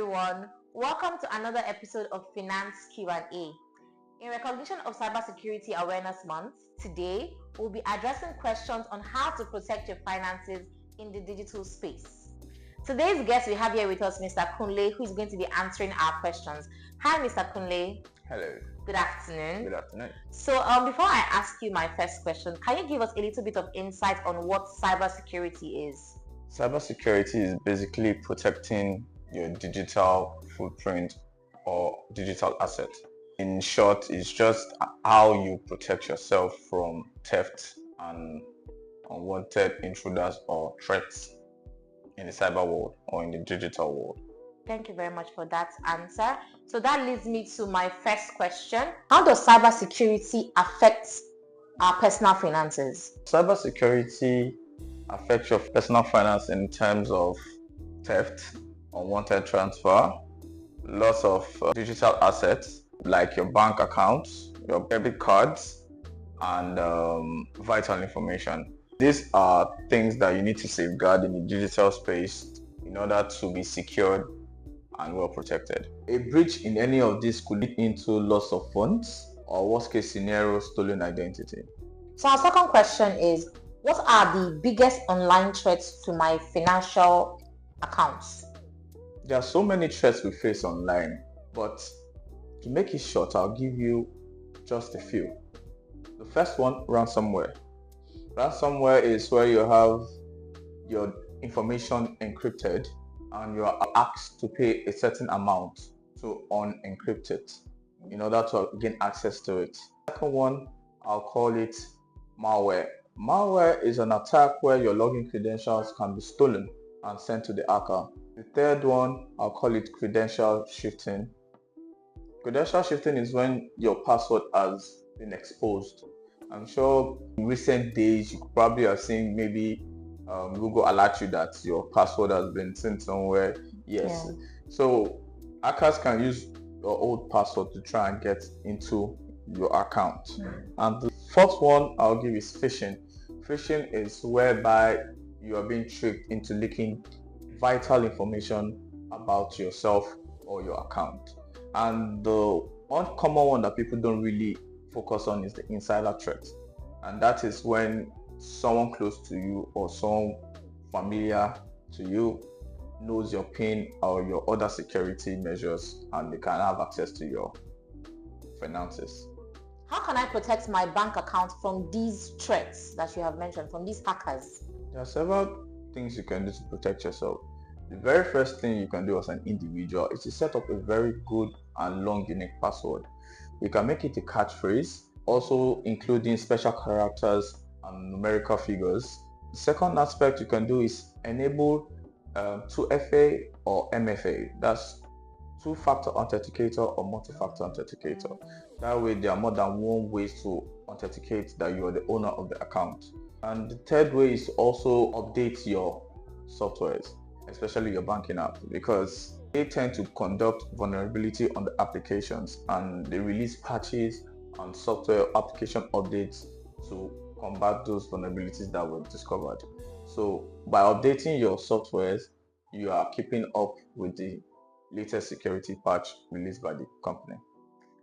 everyone. Welcome to another episode of Finance Q&A. In recognition of Cybersecurity Awareness Month, today we'll be addressing questions on how to protect your finances in the digital space. Today's guest we have here with us, Mr. Kunle, who is going to be answering our questions. Hi, Mr. Kunle. Hello. Good afternoon. Good afternoon. So before I ask you my first question, can you give us a little bit of insight on what cybersecurity is? Cybersecurity is basically protecting your digital footprint or digital asset. In short, it's just how you protect yourself from theft and unwanted intruders or threats in the cyber world or in the digital world. Thank you very much for that answer. So that leads me to my first question. How does cybersecurity affect our personal finances? Cybersecurity affects your personal finance in terms of theft, unwanted transfer, loss of digital assets like your bank accounts, your debit cards, and vital information. These are things that you need to safeguard in the digital space in order to be secured and well protected. A breach in any of these could lead into loss of funds or worst case scenario, stolen identity. So our second question is, what are the biggest online threats to my financial accounts? There are so many threats we face online, but to make it short, I'll give you just a few. The first one, ransomware. Ransomware is where you have your information encrypted and you are asked to pay a certain amount to unencrypt it in order to gain access to it. The second one, I'll call it malware. Malware is an attack where your login credentials can be stolen and sent to the hacker. The third one, I'll call it credential shifting. Credential shifting is when your password has been exposed. I'm sure in recent days you probably have seen maybe Google alert you that your password has been sent somewhere. Yes. Yeah. So hackers can use your old password to try and get into your account. And the fourth one I'll give is phishing. Phishing is whereby you are being tricked into leaking vital information about yourself or your account. And the uncommon one that people don't really focus on is the insider threat. And that is when someone close to you or someone familiar to you knows your PIN or your other security measures and they can have access to your finances. How can I protect my bank account from these threats that you have mentioned, from these hackers? There are several things you can do to protect yourself. The very first thing you can do as an individual is to set up a very good and long unique password. You can make it a catchphrase, also including special characters and numerical figures. The second aspect you can do is enable 2FA or MFA. That's two-factor authenticator or multi-factor authenticator. That way there are more than one ways to authenticate that you are the owner of the account. And the third way is also update your softwares, especially your banking app, because they tend to conduct vulnerability on the applications and they release patches and software application updates to combat those vulnerabilities that were discovered. So by updating your softwares, you are keeping up with the latest security patch released by the company.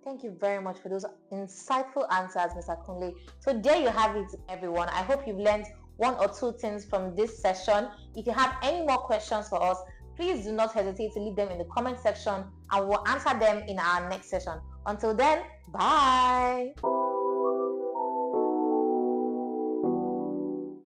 Thank you very much for those insightful answers, Mr. Kunle. So there you have it, everyone. I hope you've learned one or two things from this session. If you have any more questions for us, please do not hesitate to leave them in the comment section and we'll answer them in our next session. Until then, bye.